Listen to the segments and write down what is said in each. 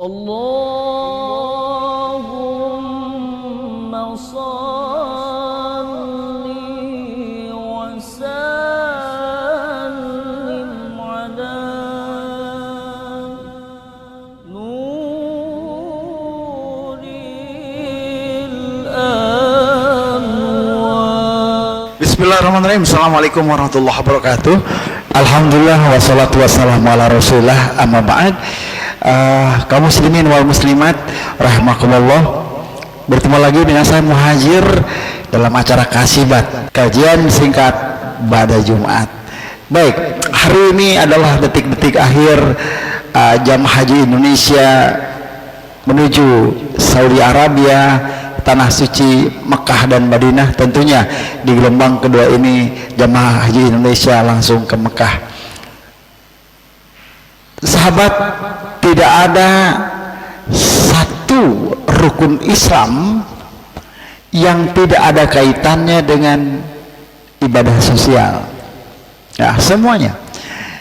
Allahumma salli wa sallim ala nuril anwar. Bismillahirrahmanirrahim. Assalamualaikum warahmatullahi wabarakatuh. Alhamdulillah wassalatu wassalamu ala rasulillah, amma ba'd. Kaum muslimin wal muslimat rahimakumullah, bertemu lagi dengan saya Muhajir dalam acara Kasibat, kajian singkat pada Jumat. Baik, hari ini adalah detik-detik akhir jamaah haji Indonesia menuju Saudi Arabia, tanah suci Mekah dan Madinah. Tentunya di gelombang kedua ini jamaah haji Indonesia langsung ke Mekah. Sahabat, tidak ada satu rukun Islam yang tidak ada kaitannya dengan ibadah sosial. Ya, semuanya.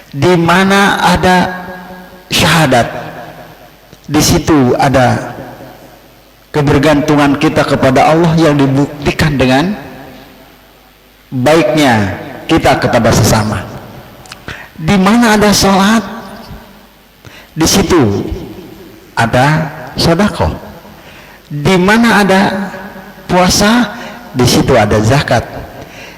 Di mana ada syahadat, di situ ada kebergantungan kita kepada Allah yang dibuktikan dengan baiknya kita kepada sesama. Di mana ada sholat, di situ ada sedekah. Di mana ada puasa, di situ ada zakat.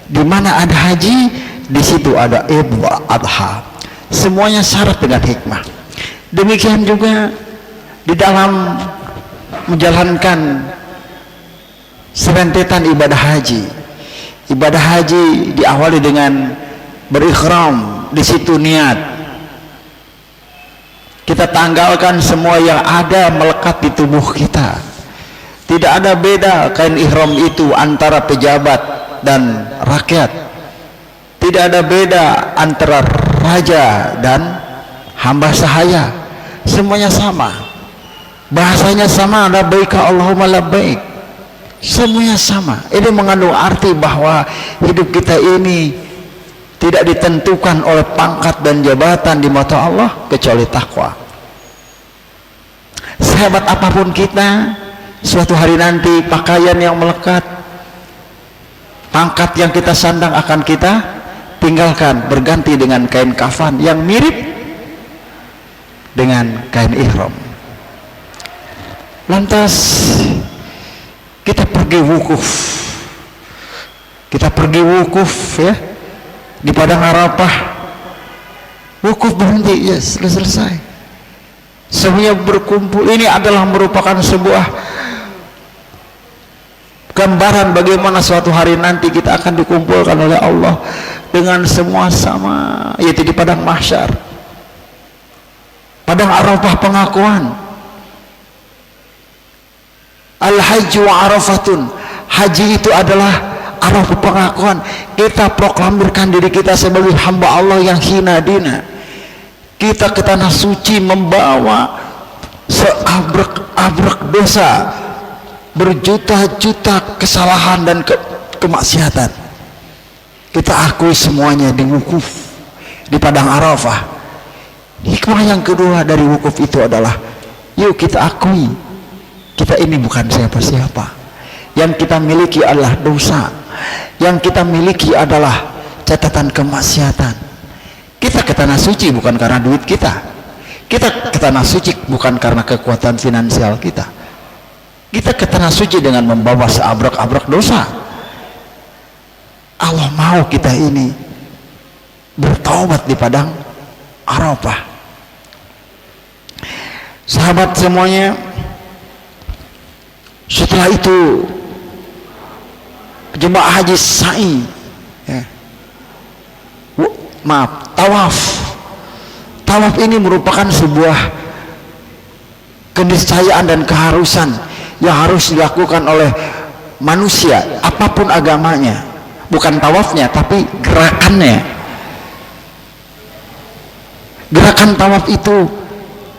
Di mana ada haji, di situ ada Idul Adha. Semuanya syarat dengan hikmah. Demikian juga di dalam menjalankan serentetan ibadah haji. Ibadah haji diawali dengan berikhram, di situ niat. Kita tanggalkan semua yang ada melekat di tubuh kita. Tidak ada beda kain ihram itu antara pejabat dan rakyat. Tidak ada beda antara raja dan hamba sahaya. Semuanya sama. Bahasanya sama, labbaika Allahumma labbaik. Semuanya sama. Ini mengandung arti bahwa hidup kita ini tidak ditentukan oleh pangkat dan jabatan di mata Allah kecuali takwa. Sehebat apapun kita, suatu hari nanti pakaian yang melekat, pangkat yang kita sandang akan kita tinggalkan, berganti dengan kain kafan yang mirip dengan kain ihram. Lantas kita pergi wukuf. Kita pergi wukuf, ya, di padang Arafah. Wukuf berhenti, ya, selesai. Semuanya berkumpul. Ini adalah merupakan sebuah gambaran bagaimana suatu hari nanti kita akan dikumpulkan oleh Allah dengan semua sama, yaitu di padang mahsyar, padang Arafah pengakuan. Al-hajju arafatun, haji itu adalah Arafah pengakuan. Kita proklamirkan diri kita sebagai hamba Allah yang hina dina. Kita ke tanah suci membawa seabrek-abrek dosa, berjuta-juta kesalahan dan kemaksiatan. Kita akui semuanya di wukuf, di padang Arafah. Hikmah yang kedua dari wukuf itu adalah, yuk kita akui kita ini bukan siapa-siapa. Yang kita miliki adalah dosa. Yang kita miliki adalah catatan kemaksiatan. Kita ke tanah suci bukan karena duit kita. Kita ke tanah suci bukan karena kekuatan finansial kita. Kita ke tanah suci dengan membawa seabrek-abrek dosa. Allah mau kita ini bertaubat di padang Arafah. Sahabat semuanya, setelah itu jemaah haji sa'i, ya. Tawaf. Tawaf ini merupakan sebuah keniscayaan dan keharusan yang harus dilakukan oleh manusia apapun agamanya. Bukan tawafnya, tapi gerakannya. Gerakan tawaf itu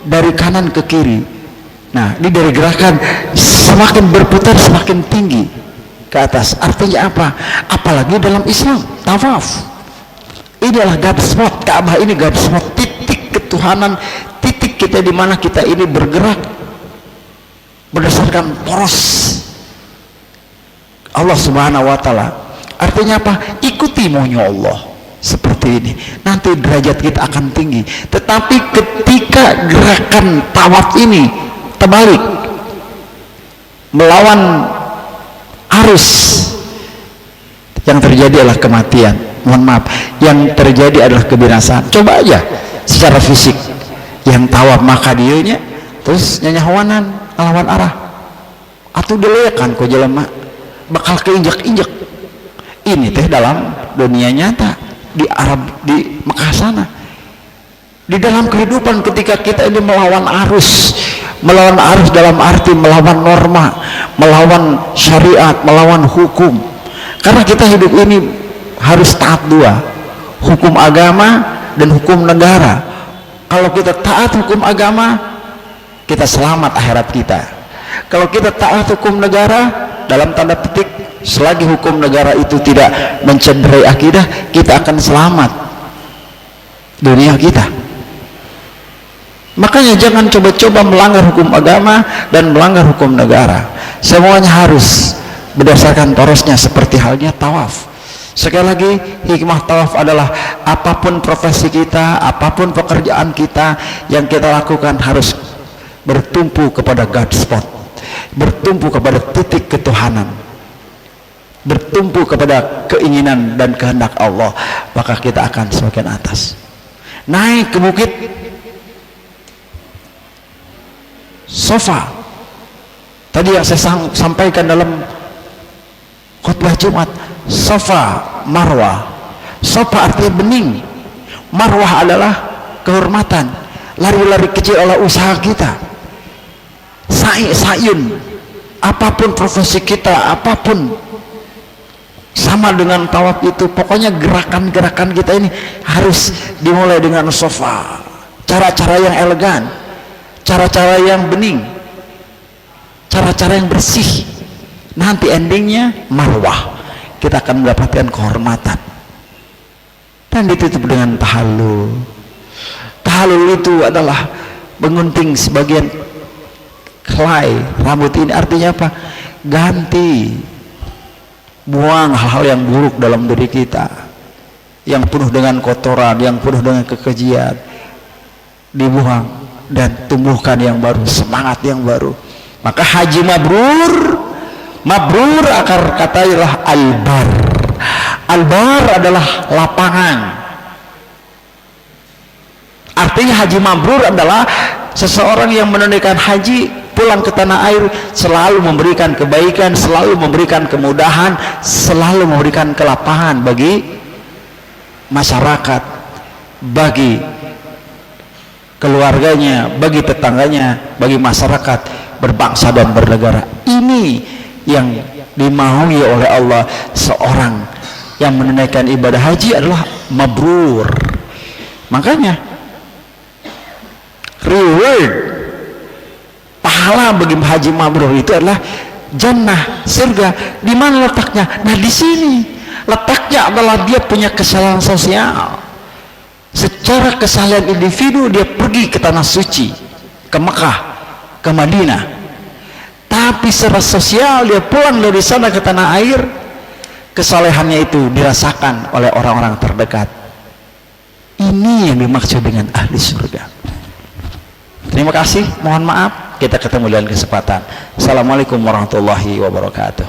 dari kanan ke kiri. Nah, ini dari gerakan semakin berputar semakin tinggi ke atas. Artinya apa? Apalagi dalam Islam, tawaf ini adalah garis spot. Ka'bah ini garis spot, titik ketuhanan, titik kita di mana kita ini bergerak berdasarkan poros Allah Subhanahu wa taala. Artinya apa? Ikuti maunya Allah seperti ini. Nanti derajat kita akan tinggi. Tetapi ketika gerakan tawaf ini terbalik melawan arus, yang terjadi adalah kematian. Mohon maaf, yang terjadi adalah kebinasaan. Coba aja secara fisik yang tawaf maka dianya terus nyanyahawanan lawan arah atau delekan ko jelema bakal keinjak-injak. Ini teh dalam dunia nyata di Arab, di Mekah sana. Di dalam kehidupan ketika kita ini melawan arus dalam arti melawan norma, melawan syariat, melawan hukum. Karena kita hidup ini harus taat dua, hukum agama dan hukum negara. Kalau kita taat hukum agama, kita selamat akhirat kita. Kalau kita taat hukum negara, dalam tanda petik, selagi hukum negara itu tidak mencederai akidah, kita akan selamat dunia kita. Makanya jangan coba-coba melanggar hukum agama dan melanggar hukum negara. Semuanya harus berdasarkan porosnya, seperti halnya tawaf. Sekali lagi, hikmah tawaf adalah apapun profesi kita, apapun pekerjaan kita, yang kita lakukan harus bertumpu kepada God spot, bertumpu kepada titik ketuhanan, bertumpu kepada keinginan dan kehendak Allah, maka kita akan semakin atas. Naik ke bukit Safa, tadi yang saya sampaikan dalam khutbah Jumat, Safa Marwah. Safa artinya bening, Marwah adalah kehormatan, lari-lari kecil adalah usaha kita. Sayun, apapun profesi kita, apapun sama dengan tawaf itu. Pokoknya gerakan-gerakan kita ini harus dimulai dengan Safa, cara-cara yang elegan, cara-cara yang bening, cara-cara yang bersih. Nanti endingnya Marwah, kita akan mendapatkan kehormatan. Dan ditutup dengan tahallul. Tahallul itu adalah mengunting sebagian helai rambut ini. Artinya apa? Ganti, buang hal-hal yang buruk dalam diri kita, yang penuh dengan kotoran, yang penuh dengan kekejian, dibuang dan tumbuhkan yang baru, semangat yang baru. Maka haji mabrur akar kata adalah albar. Albar adalah lapangan. Artinya haji mabrur adalah seseorang yang menunaikan haji, pulang ke tanah air selalu memberikan kebaikan, selalu memberikan kemudahan, selalu memberikan kelapangan bagi masyarakat, bagi keluarganya, bagi tetangganya, bagi masyarakat berbangsa dan bernegara. Ini yang dimaui oleh Allah. Seorang yang menunaikan ibadah haji adalah mabrur. Makanya reward, pahala bagi haji mabrur itu adalah jannah, surga. Di mana letaknya? Nah, di sini letaknya adalah dia punya kesalahan sosial. Secara kesalahan individu dia pergi ke tanah suci, ke Mekah, ke Madinah. Tapi secara sosial dia pulang dari sana ke tanah air, kesalehannya itu dirasakan oleh orang-orang terdekat. Ini yang dimaksud dengan ahli surga. Terima kasih, mohon maaf, kita ketemu dalam kesempatan. Assalamualaikum warahmatullahi wabarakatuh.